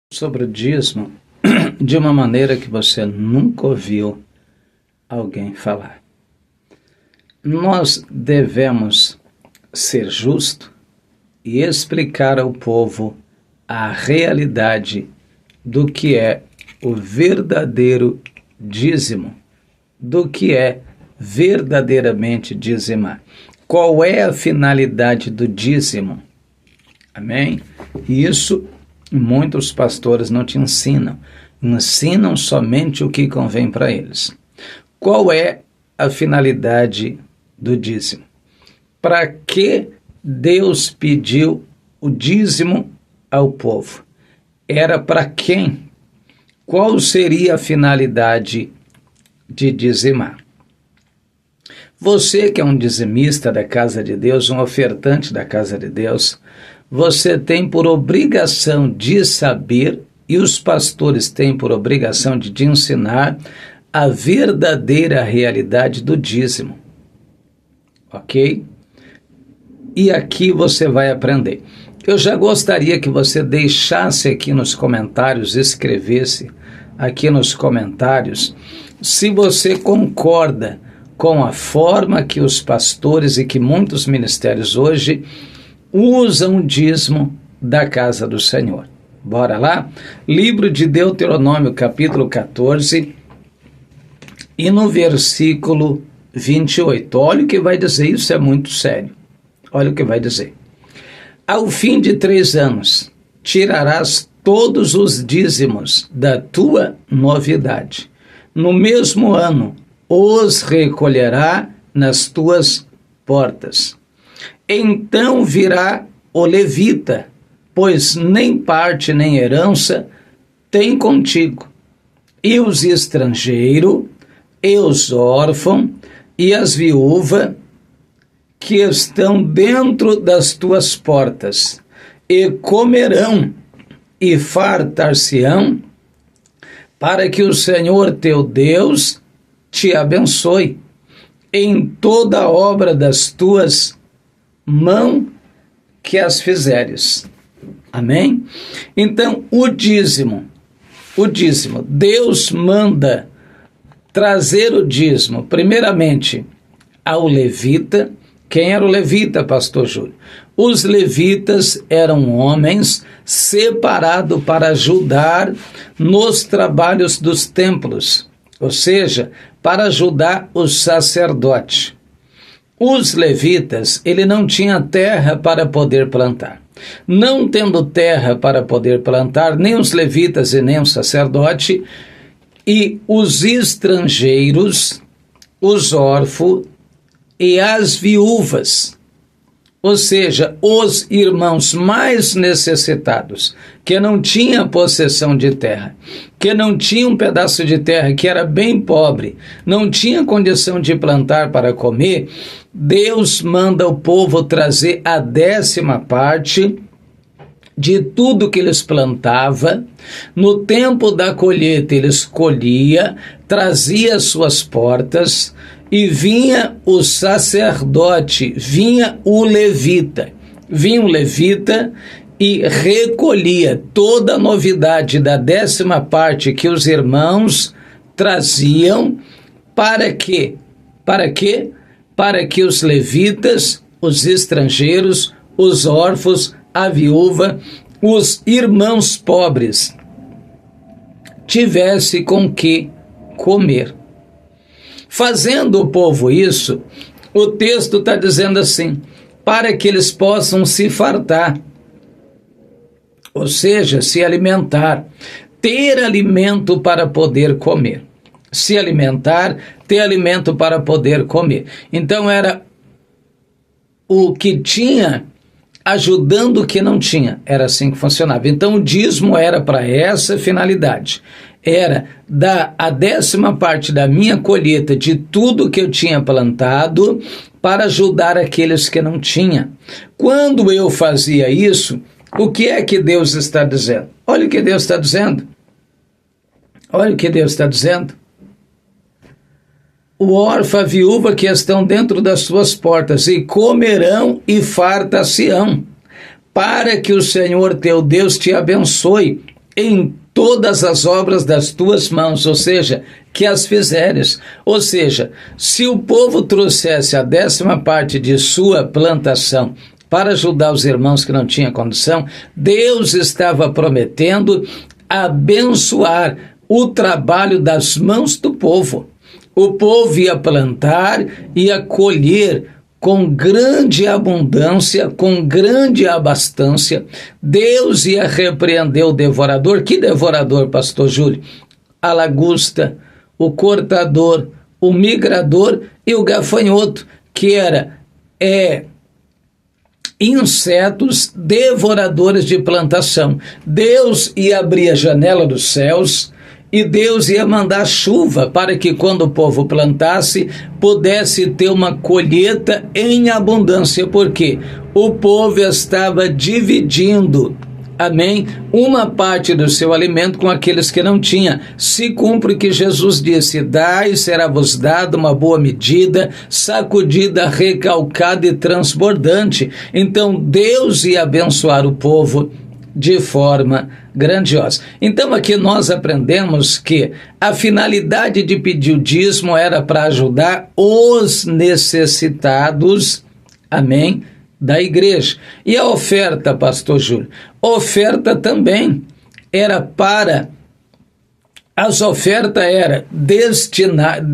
sobre o dízimo de uma maneira que você nunca ouviu alguém falar. Nós devemos ser justos e explicar ao povo a realidade do que é o verdadeiro dízimo, do que é verdadeiramente dizimar. Qual é a finalidade do dízimo? Amém? Isso muitos pastores não te ensinam. Ensinam somente o que convém para eles. Qual é a finalidade do dízimo? Para que Deus pediu o dízimo ao povo? Era para quem? Qual seria a finalidade de dizimar? Você que é um dizimista da casa de Deus, um ofertante da casa de Deus, você tem por obrigação de saber, e os pastores têm por obrigação de te ensinar a verdadeira realidade do dízimo. Ok? E aqui você vai aprender. Eu já gostaria que você deixasse aqui nos comentários, escrevesse aqui nos comentários, se você concorda com a forma que os pastores e que muitos ministérios hoje usam o dízimo da casa do Senhor. Bora lá? Livro de Deuteronômio, capítulo 14, e no versículo 28. Olha o que vai dizer, isso é muito sério. Olha o que vai dizer. Ao fim de 3 anos, tirarás todos os dízimos da tua novidade. No mesmo ano, os recolherá nas tuas portas. Então virá o levita, pois nem parte nem herança tem contigo, e os estrangeiros, e os órfãos, e as viúvas, que estão dentro das tuas portas, e comerão, e fartar-se-ão, para que o Senhor teu Deus te abençoe em toda a obra das tuas mãos que as fizeres. Amém? Então, o dízimo, Deus manda trazer o dízimo, primeiramente, ao levita. Quem era o levita, pastor Júlio? Os levitas eram homens separados para ajudar nos trabalhos dos templos, ou seja, para ajudar o sacerdote. Os levitas, ele não tinha terra para poder plantar. Não tendo terra para poder plantar, nem os levitas e nem o sacerdote, e os estrangeiros, os órfãos e as viúvas, ou seja, os irmãos mais necessitados, que não tinham possessão de terra, que não tinham um pedaço de terra, que era bem pobre, não tinha condição de plantar para comer, Deus manda o povo trazer a 10ª parte de tudo que eles plantavam. No tempo da colheita eles colhia, trazia às suas portas, e vinha o sacerdote, vinha o levita e recolhia toda a novidade da 10ª parte que os irmãos traziam. Para quê? Para quê? Para que os levitas, os estrangeiros, os órfãos, a viúva, os irmãos pobres tivessem com que comer. Fazendo o povo isso, o texto está dizendo assim, para que eles possam se fartar, ou seja, se alimentar, ter alimento para poder comer. Se alimentar, ter alimento para poder comer. Então era o que tinha ajudando o que não tinha, era assim que funcionava. Então o dízimo era para essa finalidade, era dar a 10ª parte da minha colheita de tudo que eu tinha plantado para ajudar aqueles que não tinham. Quando eu fazia isso, o que é que Deus está dizendo? Olha o que Deus está dizendo. Olha o que Deus está dizendo. O órfão, a viúva que estão dentro das suas portas, e comerão e fartar-se-ão, para que o Senhor teu Deus te abençoe em todas as obras das tuas mãos, ou seja, que as fizeres. Ou seja, se o povo trouxesse a 10ª parte de sua plantação para ajudar os irmãos que não tinham condição, Deus estava prometendo abençoar o trabalho das mãos do povo. O povo ia plantar, ia colher com grande abundância, com grande abastança. Deus ia repreender o devorador. Que devorador, pastor Júlio? A lagosta, o cortador, o migrador e o gafanhoto, que era insetos devoradores de plantação. Deus ia abrir a janela dos céus e Deus ia mandar chuva para que quando o povo plantasse, pudesse ter uma colheita em abundância, porque o povo estava dividindo, amém, uma parte do seu alimento com aqueles que não tinham. Se cumpre o que Jesus disse: dai, será-vos dado uma boa medida, sacudida, recalcada e transbordante. Então Deus ia abençoar o povo de forma grandiosa. Então aqui nós aprendemos que a finalidade de pedir o dízimo era para ajudar os necessitados, amém, da igreja. E a oferta, pastor Júlio? Oferta também era para... As ofertas eram destinada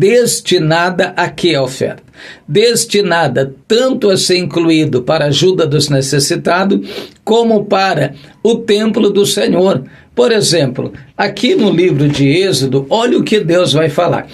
a que oferta? Destinada tanto a ser incluído para a ajuda dos necessitados, como para o templo do Senhor. Por exemplo, aqui no livro de Êxodo, olha o que Deus vai falar.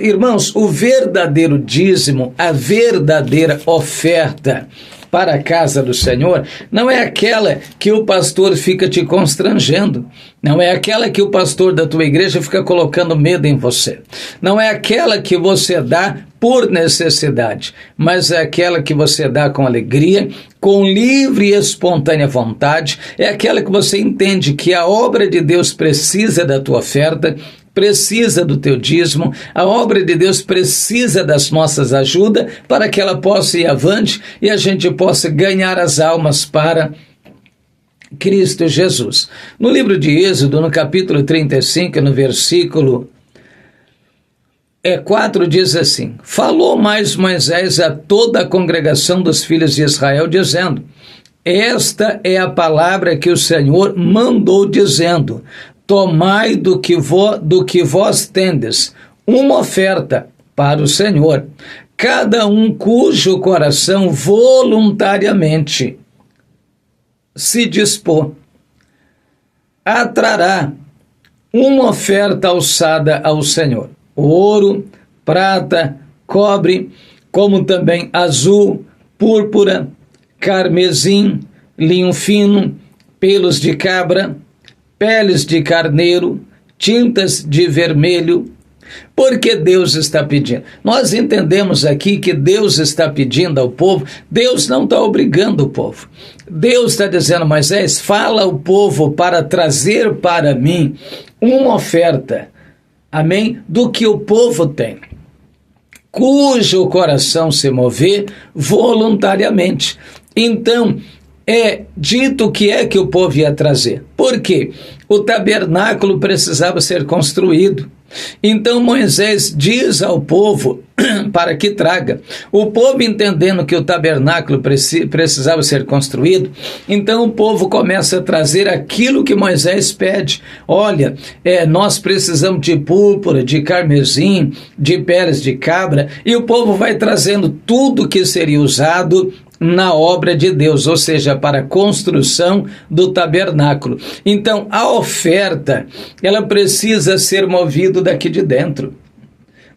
Irmãos, o verdadeiro dízimo, a verdadeira oferta para a casa do Senhor, não é aquela que o pastor fica te constrangendo, não é aquela que o pastor da tua igreja fica colocando medo em você, não é aquela que você dá por necessidade, mas é aquela que você dá com alegria, com livre e espontânea vontade, é aquela que você entende que a obra de Deus precisa da tua oferta, precisa do teu dízimo, a obra de Deus precisa das nossas ajudas para que ela possa ir avante e a gente possa ganhar as almas para Cristo Jesus. No livro de Êxodo, no capítulo 35, no versículo 4, diz assim: falou mais Moisés a toda a congregação dos filhos de Israel, dizendo: esta é a palavra que o Senhor mandou, dizendo: tomai do que vós tendes uma oferta para o Senhor, cada um cujo coração voluntariamente se dispor, atrará uma oferta alçada ao Senhor: ouro, prata, cobre, como também azul, púrpura, carmesim, linho fino, pelos de cabra, peles de carneiro, tintas de vermelho. Porque Deus está pedindo? Nós entendemos aqui que Deus está pedindo ao povo. Deus não está obrigando o povo. Deus está dizendo: Moisés, fala ao povo para trazer para mim uma oferta, amém, do que o povo tem, cujo coração se mover voluntariamente. Então, é dito o que é que o povo ia trazer. Por quê? O tabernáculo precisava ser construído. Então Moisés diz ao povo para que traga. O povo, entendendo que o tabernáculo precisava ser construído, então o povo começa a trazer aquilo que Moisés pede. Olha, nós precisamos de púrpura, de carmesim, de peles de cabra, e o povo vai trazendo tudo que seria usado na obra de Deus, ou seja, para a construção do tabernáculo. Então, a oferta, ela precisa ser movida daqui de dentro.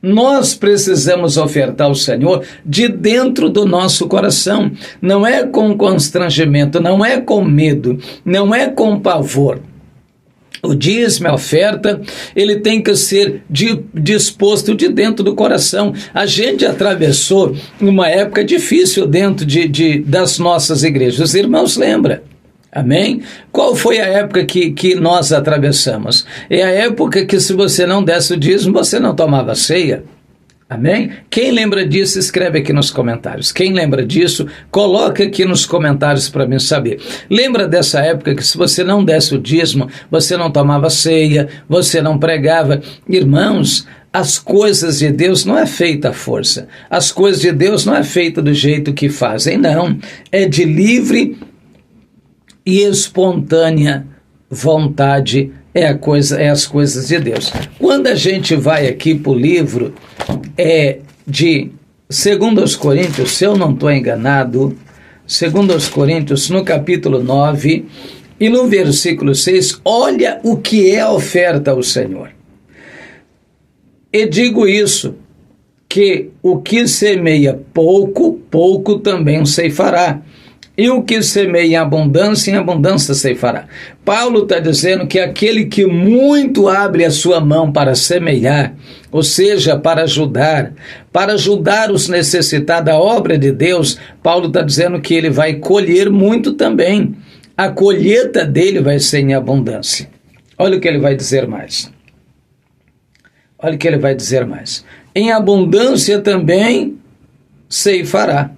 Nós precisamos ofertar ao Senhor de dentro do nosso coração. Não é com constrangimento, não é com medo, não é com pavor. O dízimo, a oferta, ele tem que ser disposto de dentro do coração. A gente atravessou uma época difícil dentro das nossas igrejas. Os irmãos lembram? Amém? Qual foi a época que nós atravessamos? É a época que, se você não desse o dízimo, você não tomava ceia. Amém? Quem lembra disso, escreve aqui nos comentários. Quem lembra disso, coloca aqui nos comentários para mim saber. Lembra dessa época que se você não desse o dízimo, você não tomava ceia, você não pregava? Irmãos, as coisas de Deus não é feita à força. As coisas de Deus não é feita do jeito que fazem, não. É de livre e espontânea vontade, é as coisas de Deus. Quando a gente vai aqui para o livro de 2 Coríntios, se eu não estou enganado, 2 Coríntios, no capítulo 9, e no versículo 6, olha o que é a oferta ao Senhor. E digo isso, que o que semeia pouco, pouco também ceifará. E o que semeia em abundância ceifará. Paulo está dizendo que aquele que muito abre a sua mão para semear, ou seja, para ajudar os necessitados da obra de Deus, Paulo está dizendo que ele vai colher muito também. A colheita dele vai ser em abundância. Olha o que ele vai dizer mais. Olha o que ele vai dizer mais. Em abundância também ceifará.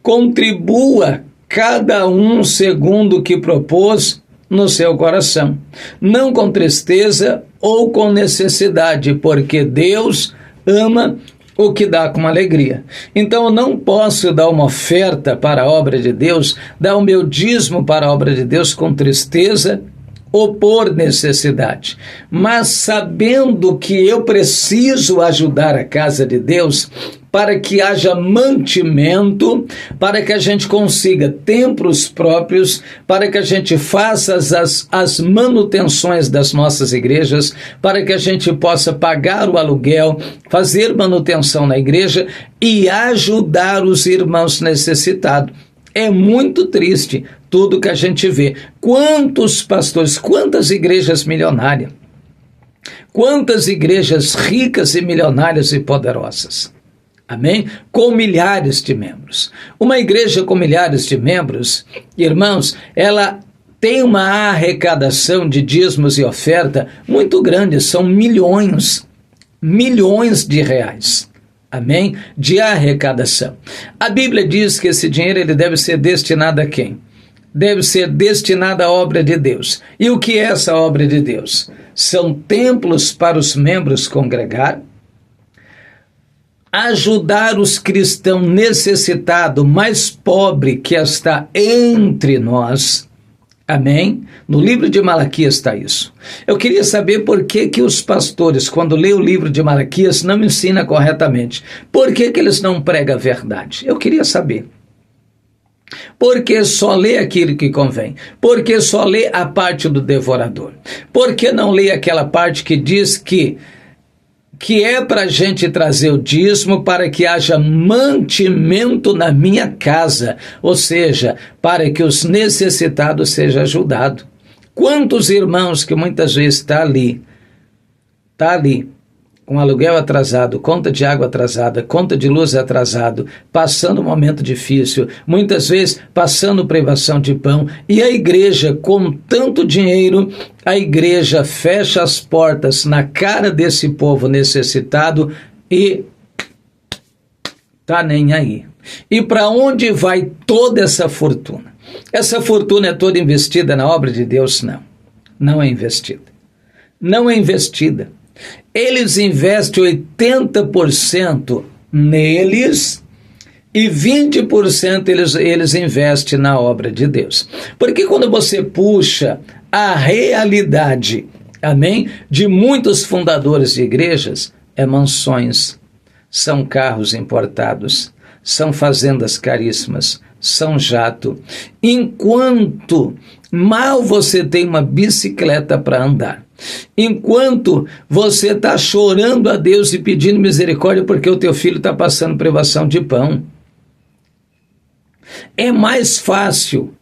Contribua cada um segundo o que propôs no seu coração, não com tristeza ou com necessidade, porque Deus ama o que dá com alegria. Então eu não posso dar uma oferta para a obra de Deus, dar o meu dízimo para a obra de Deus com tristeza ou por necessidade, mas sabendo que eu preciso ajudar a casa de Deus para que haja mantimento, para que a gente consiga templos próprios, para que a gente faça as manutenções das nossas igrejas, para que a gente possa pagar o aluguel, fazer manutenção na igreja e ajudar os irmãos necessitados. É muito triste tudo que a gente vê. Quantos pastores, quantas igrejas milionárias, quantas igrejas ricas e milionárias e poderosas, amém? Com milhares de membros. Uma igreja com milhares de membros, irmãos, ela tem uma arrecadação de dízimos e oferta muito grande, são milhões de reais. Amém? De arrecadação. A Bíblia diz que esse dinheiro ele deve ser destinado a quem? Deve ser destinado à obra de Deus. E o que é essa obra de Deus? São templos para os membros congregar, ajudar os cristãos necessitados, mais pobre que está entre nós. Amém? No livro de Malaquias está isso. Eu queria saber por que os pastores, quando lê o livro de Malaquias, não ensinam corretamente. Por que eles não pregam a verdade? Eu queria saber. Por que só lê aquilo que convém? Por que só lê a parte do devorador? Por que não lê aquela parte que diz que é para a gente trazer o dízimo para que haja mantimento na minha casa, ou seja, para que os necessitados sejam ajudados. Quantos irmãos que muitas vezes está ali, com aluguel atrasado, conta de água atrasada, conta de luz atrasado, passando um momento difícil, muitas vezes passando privação de pão, e a igreja com tanto dinheiro, a igreja fecha as portas na cara desse povo necessitado e tá nem aí. E para onde vai toda essa fortuna? Essa fortuna é toda investida na obra de Deus? Não, não é investida. Não é investida. Eles investem 80% neles e 20% eles investem na obra de Deus. Porque quando você puxa a realidade, amém, de muitos fundadores de igrejas, é mansões, são carros importados, são fazendas caríssimas, são jato, enquanto mal você tem uma bicicleta para andar. Enquanto você está chorando a Deus e pedindo misericórdia porque o teu filho está passando privação de pão. É mais fácil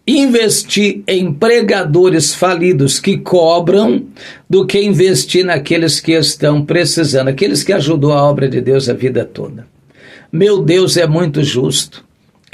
investir em pregadores falidos que cobram do que investir naqueles que estão precisando, aqueles que ajudou a obra de Deus a vida toda. Meu Deus é muito justo.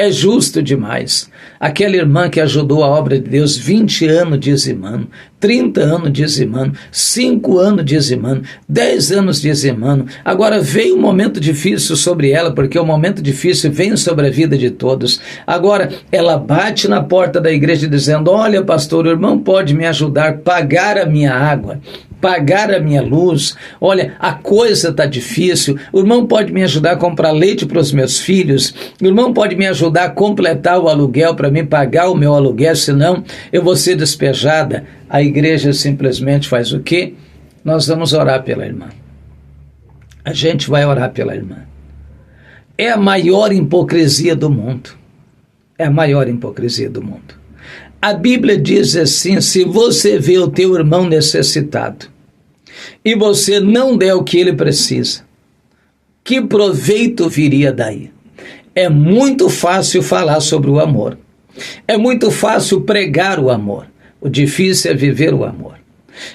É justo demais. Aquela irmã que ajudou a obra de Deus 20 anos dizimando, 30 anos dizimando, 5 anos dizimando, 10 anos dizimando. Agora veio um momento difícil sobre ela, porque o momento difícil vem sobre a vida de todos. Agora ela bate na porta da igreja dizendo: olha, pastor, o irmão pode me ajudar a pagar a minha água, pagar a minha luz. Olha, a coisa está difícil. O irmão pode me ajudar a comprar leite para os meus filhos. O irmão pode me ajudar a completar o aluguel para mim pagar o meu aluguel, senão eu vou ser despejada. A igreja simplesmente faz o quê? Nós vamos orar pela irmã. A gente vai orar pela irmã. É a maior hipocrisia do mundo. É a maior hipocrisia do mundo. A Bíblia diz assim: se você vê o teu irmão necessitado e você não der o que ele precisa, que proveito viria daí? É muito fácil falar sobre o amor. É muito fácil pregar o amor. O difícil é viver o amor.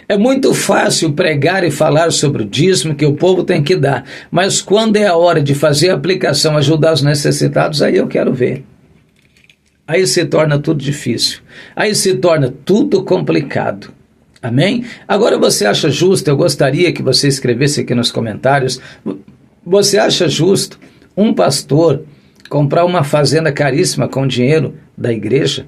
É muito fácil pregar e falar sobre o dízimo que o povo tem que dar, mas quando é a hora de fazer a aplicação, ajudar os necessitados, aí eu quero ver. Aí se torna tudo difícil. Aí se torna tudo complicado. Amém? Agora você acha justo, eu gostaria que você escrevesse aqui nos comentários, você acha justo um pastor comprar uma fazenda caríssima com dinheiro da igreja?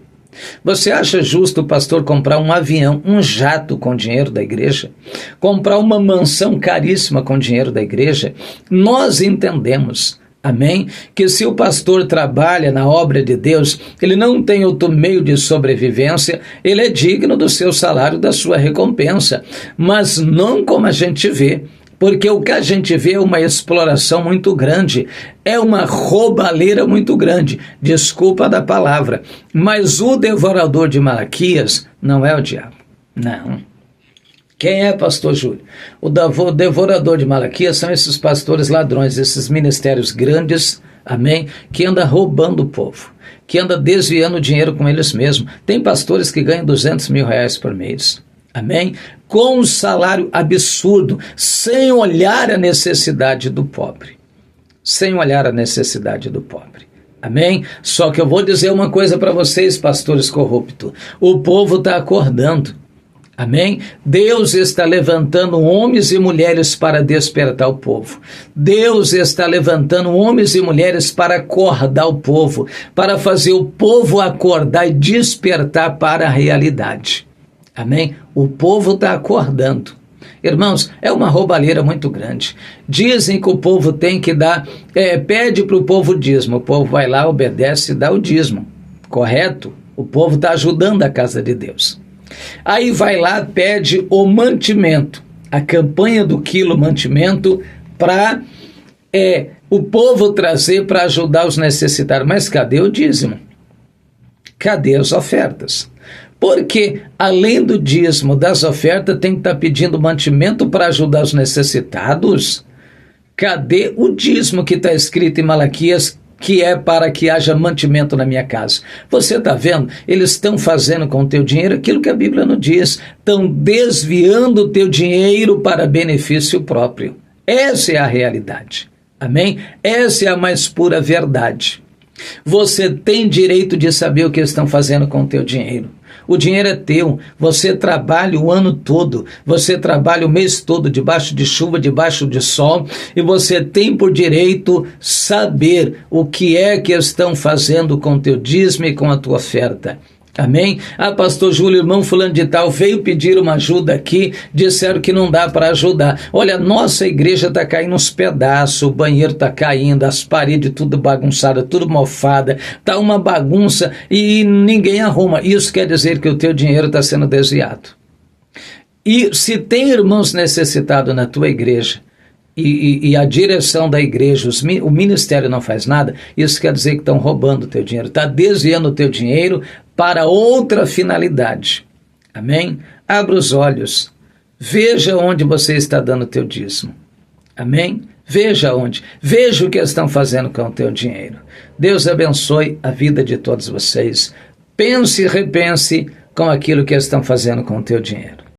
Você acha justo o pastor comprar um avião, um jato com dinheiro da igreja? Comprar uma mansão caríssima com dinheiro da igreja? Nós entendemos, amém, que se o pastor trabalha na obra de Deus, ele não tem outro meio de sobrevivência, ele é digno do seu salário, da sua recompensa, mas não como a gente vê, porque o que a gente vê é uma exploração muito grande, é uma roubalheira muito grande, desculpa da palavra, mas o devorador de Malaquias não é o diabo, não. Quem é, pastor Júlio? O devorador de Malaquias são esses pastores ladrões, esses ministérios grandes, amém, que andam roubando o povo, que andam desviando o dinheiro com eles mesmos. Tem pastores que ganham 200 mil reais por mês, amém, com um salário absurdo, sem olhar a necessidade do pobre, sem olhar a necessidade do pobre. Amém? Só que eu vou dizer uma coisa para vocês, pastores corruptos, o povo está acordando. Amém? Deus está levantando homens e mulheres para despertar o povo. Deus está levantando homens e mulheres para acordar o povo, para fazer o povo acordar e despertar para a realidade. Amém? O povo está acordando. Irmãos, é uma roubalheira muito grande. Dizem que o povo tem que dar, pede para o povo dízimo. O povo vai lá, obedece e dá o dízimo. Correto? O povo está ajudando a casa de Deus. Aí vai lá, pede o mantimento, a campanha do quilo mantimento para o povo trazer para ajudar os necessitados. Mas cadê o dízimo? Cadê as ofertas? Porque além do dízimo, das ofertas, tem que estar pedindo mantimento para ajudar os necessitados. Cadê o dízimo que está escrito em Malaquias, que é para que haja mantimento na minha casa? Você está vendo? Eles estão fazendo com o teu dinheiro aquilo que a Bíblia não diz. Estão desviando o teu dinheiro para benefício próprio. Essa é a realidade. Amém? Essa é a mais pura verdade. Você tem direito de saber o que eles estão fazendo com o teu dinheiro. O dinheiro é teu, você trabalha o ano todo, você trabalha o mês todo, debaixo de chuva, debaixo de sol, e você tem por direito saber o que é que estão fazendo com o teu dízimo e com a tua oferta. Amém? Ah, pastor Júlio, irmão fulano de tal, veio pedir uma ajuda aqui, disseram que não dá para ajudar. Olha, nossa igreja está caindo uns pedaços, o banheiro está caindo, as paredes tudo bagunçadas, tudo mofada, está uma bagunça e ninguém arruma. Isso quer dizer que o teu dinheiro está sendo desviado. E se tem irmãos necessitados na tua igreja, e a direção da igreja, o ministério não faz nada, isso quer dizer que estão roubando o teu dinheiro, está desviando o teu dinheiro para outra finalidade. Amém? Abra os olhos, veja onde você está dando o teu dízimo. Amém? Veja onde, veja o que eles estão fazendo com o teu dinheiro. Deus abençoe a vida de todos vocês. Pense e repense com aquilo que eles estão fazendo com o teu dinheiro.